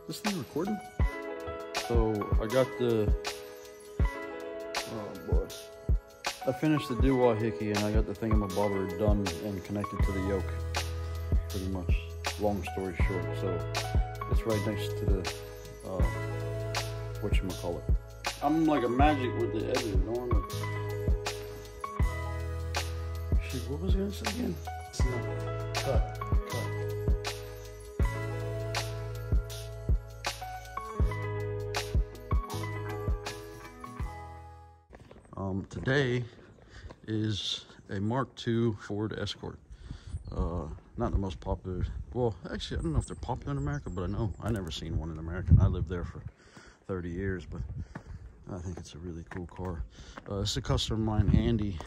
This thing recording? So I got the, oh boy. I finished the doohickey and I got the thingamabobber done and connected to the yoke, pretty much, long story short. So it's right next to the, whatchamacallit. I'm like a magic with the editing going on. Shit, what was I gonna say again? Cut. Today is a Mark II Ford Escort. Not the most popular. Well, actually, I don't know if they're popular in America, but I know I never seen one in America. I lived there for 30 years, but I think it's a really cool car. It's a customer of mine, Andy.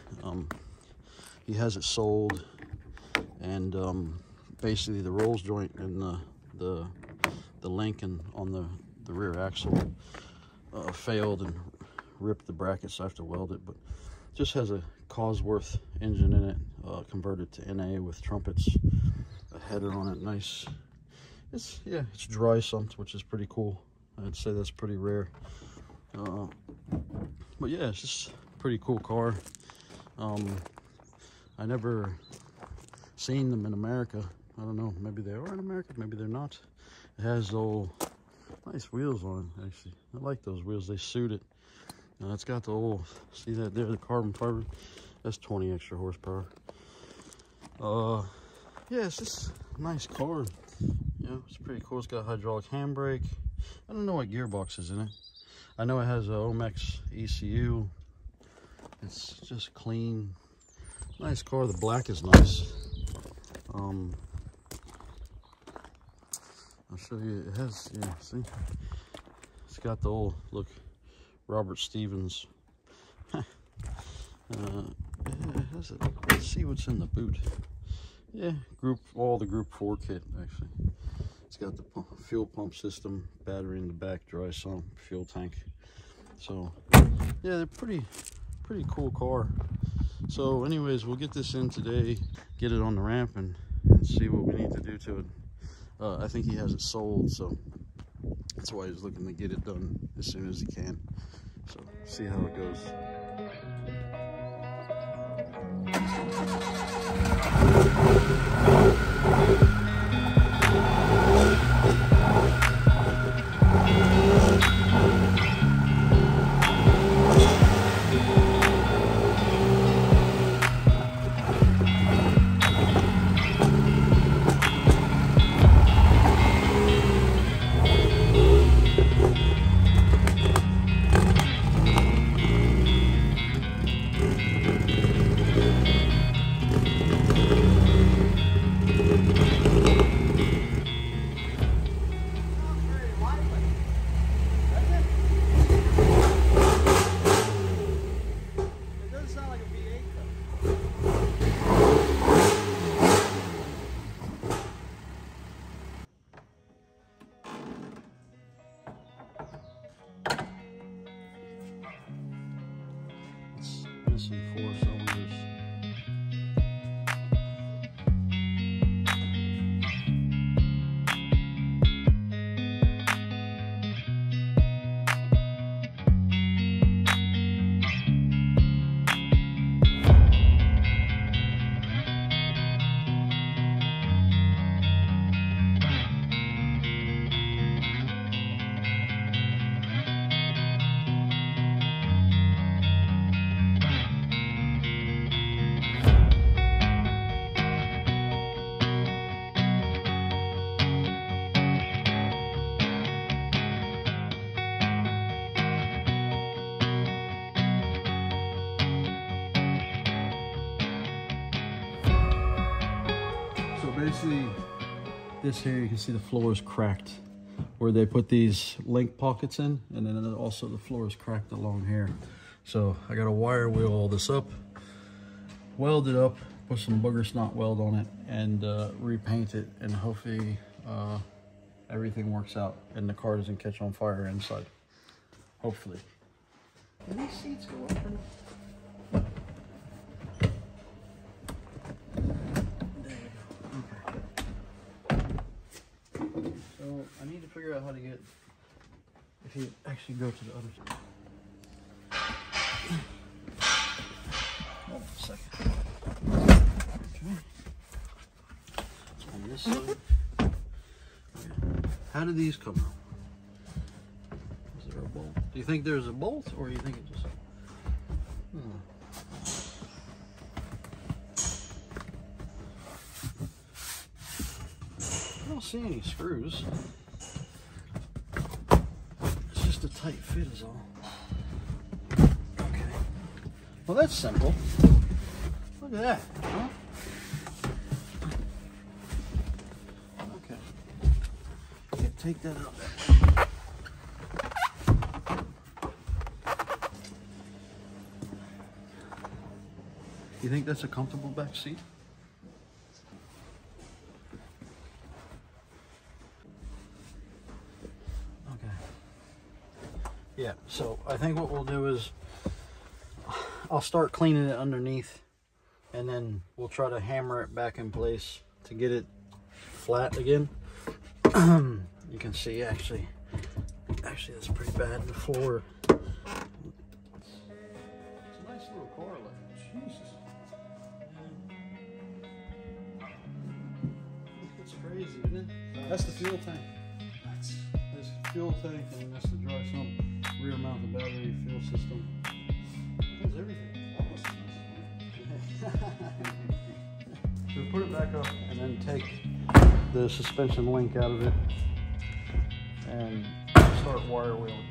He has it sold, and basically the rolls joint and the link on the rear axle failed and ripped the bracket, so I have to weld it. But it just has a Cosworth engine in it, converted to NA with trumpets, a header on it, nice. It's dry sumped, which is pretty cool. I'd say that's pretty rare. But yeah, it's just a pretty cool car. I never seen them in America. I don't know, maybe they are in America, maybe they're not. It has old nice wheels on it, actually. I like those wheels, they suit it. It's got the old, see that there, the carbon fiber? That's 20 extra horsepower. Yeah, it's just a nice car. You know, it's pretty cool. It's got hydraulic handbrake. I don't know what gearbox is in it. I know it has a Omex ECU. It's just clean. Nice car. The black is nice. I'll show you. It has, yeah, see? It's got the old, look, Robert Stevens. Yeah, it has it. Let's see what's in the boot. Yeah, all the Group 4 kit, actually. It's got the fuel pump system, battery in the back, dry sump, fuel tank. So, yeah, they're pretty cool car. So, anyways, we'll get this in today, get it on the ramp, and see what we need to do to it. I think he has it sold, so that's why he's looking to get it done as soon as he can. So, see how it goes. Missing 4 cylinders. Basically, this here, you can see the floor is cracked where they put these link pockets in, and then also the floor is cracked along here. So I got to wire wheel all this up, weld it up, put some booger snot weld on it, and repaint it, and hopefully everything works out and the car doesn't catch on fire inside. Hopefully. Can these seats go up or not? figure out how to get, if you actually go to the other side. Hold on a second. Okay. It's on this side. Okay. How do these come out? Is there a bolt? Do you think there's a bolt, or do you think it just... I don't see any screws. It's just a tight fit is all. Okay. Well, that's simple. Look at that. Huh? Okay. Yeah, take that out there. You think that's a comfortable back seat? Okay. Yeah, so I think what we'll do is I'll start cleaning it underneath, and then we'll try to hammer it back in place to get it flat again. You can see actually that's pretty bad. The floor. It's a nice little car, like Jesus. It's crazy, isn't it? That's the fuel tank. That's this fuel tank, and that's the dry sump, rear mounted battery, fuel system. That's everything. So put it back up and then take the suspension link out of it and start wire wheeling.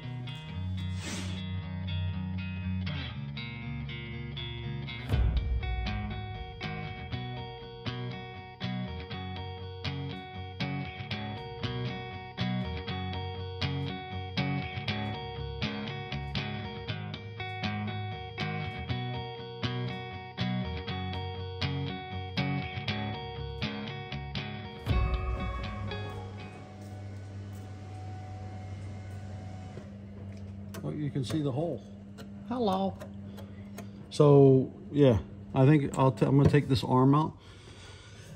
Well, you can see the hole. Hello. So yeah, I think I'm gonna take this arm out,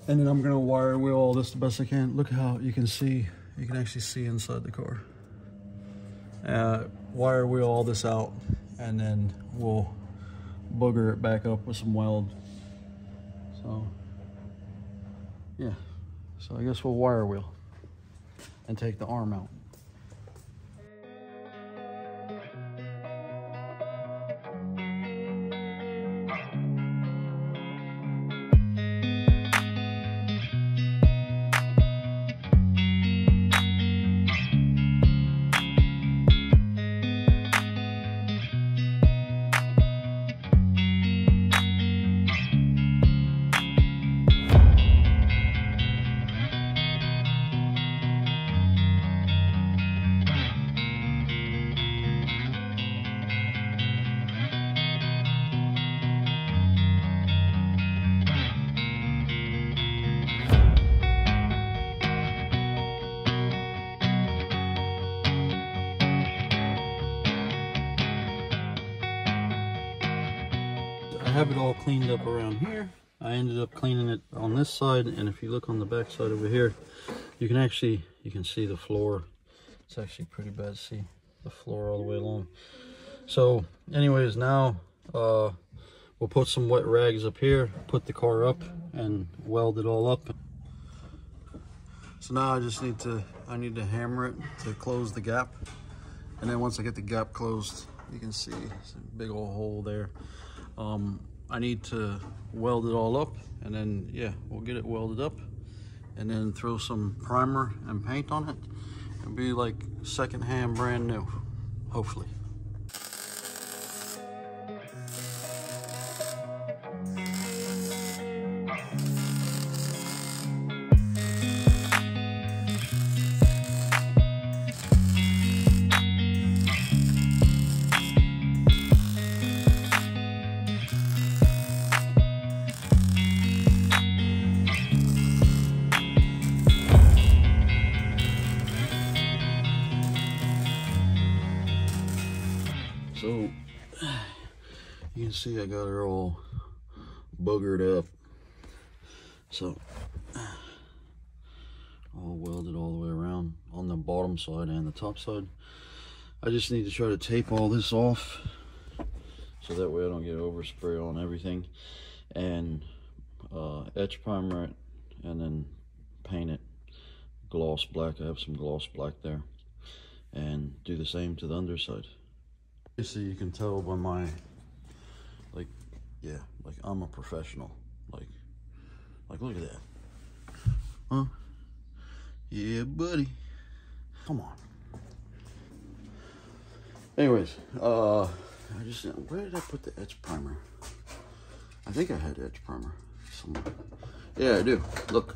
and then I'm gonna wire wheel all this the best I can. Look how you can see. You can actually see inside the car. Wire wheel all this out, and then we'll booger it back up with some weld. So yeah, so I guess we'll wire wheel and take the arm out. I have it all cleaned up around here. I ended up cleaning it on this side, and if you look on the back side over here, you can see the floor. It's actually pretty bad to see the floor all the way along. So anyways, now we'll put some wet rags up here, put the car up, and weld it all up. So now I just need to hammer it to close the gap, and then once I get the gap closed, you can see it's a big old hole there. I need to weld it all up, and then yeah, we'll get it welded up, and then throw some primer and paint on it. It'll be like secondhand, brand new, hopefully. So you can see I got her all boogered up. So all welded all the way around on the bottom side and the top side. I just need to try to tape all this off so that way I don't get overspray on everything, and etch primer it, and then paint it gloss black. I have some gloss black there, and do the same to the underside. So you can tell by my, like, yeah, like I'm a professional. Like look at that. Huh? Yeah, buddy. Come on. Anyways, I just, where did I put the etch primer? I think I had etch primer somewhere. Yeah, I do. Look.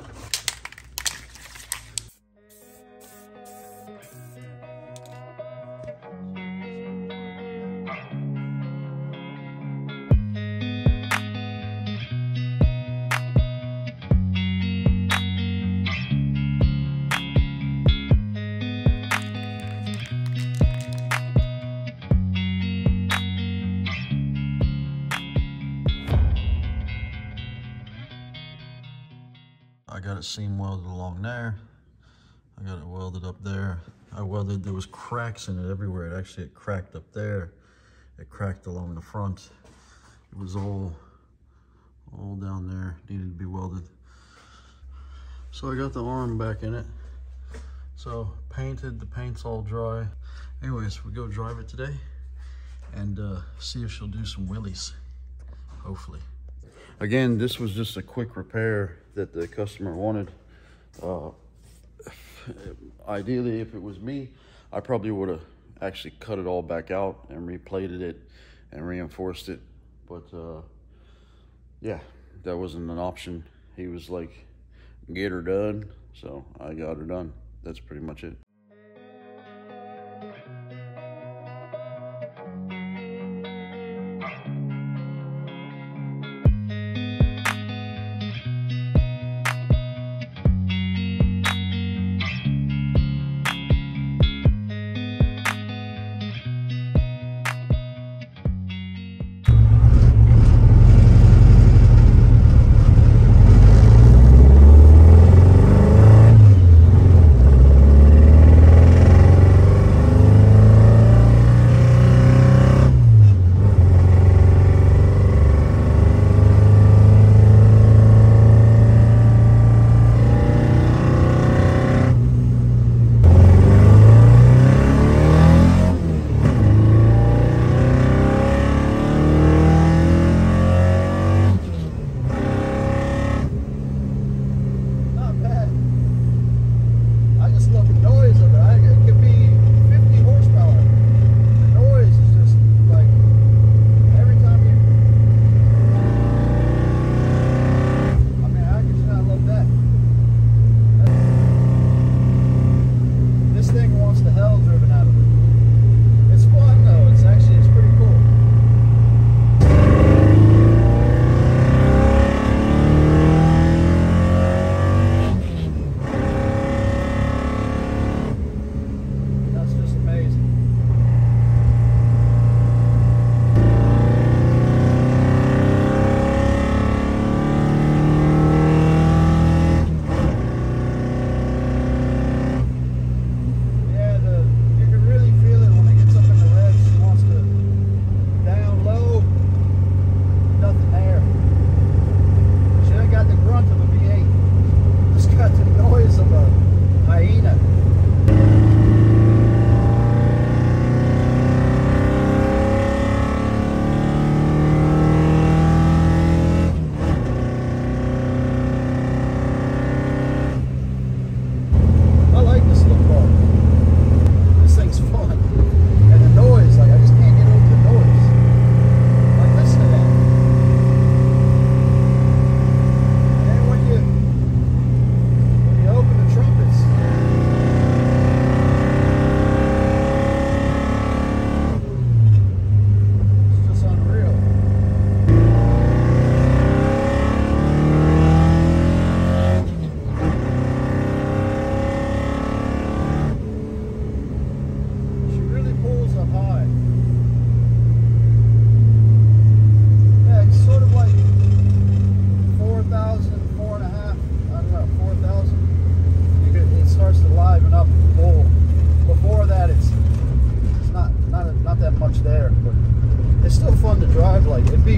I got it seam welded along there. I got it welded up there. I welded, there was cracks in it everywhere. It cracked up there. It cracked along the front. It was all down there, needed to be welded. So I got the arm back in it. So painted, the paint's all dry. Anyways, we go drive it today and see if she'll do some wheelies, hopefully. Again, this was just a quick repair that the customer wanted. Ideally, if it was me, I probably would have actually cut it all back out and replated it and reinforced it. But yeah, that wasn't an option. He was like, get her done. So I got her done. That's pretty much it.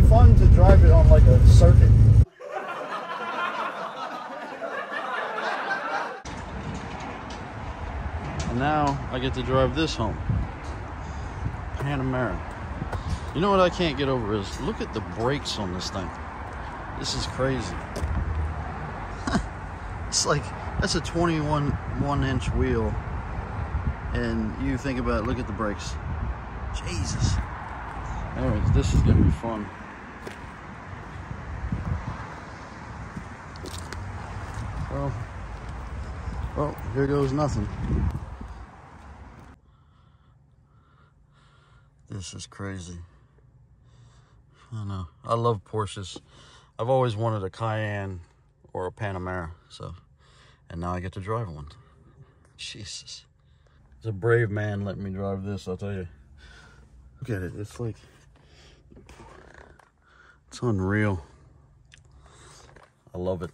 fun to drive it on like a circuit. And now I get to drive this home. Panamera. You know what I can't get over is, look at the brakes on this thing. This is crazy. It's like, that's a 21-inch wheel. And you think about it, look at the brakes. Jesus. Anyways, this is gonna be fun. Well, here goes nothing. This is crazy. I know. I love Porsches. I've always wanted a Cayenne or a Panamera, so, and now I get to drive one. Jesus. It's a brave man letting me drive this, I'll tell you. Look at it. It's like, it's unreal. I love it.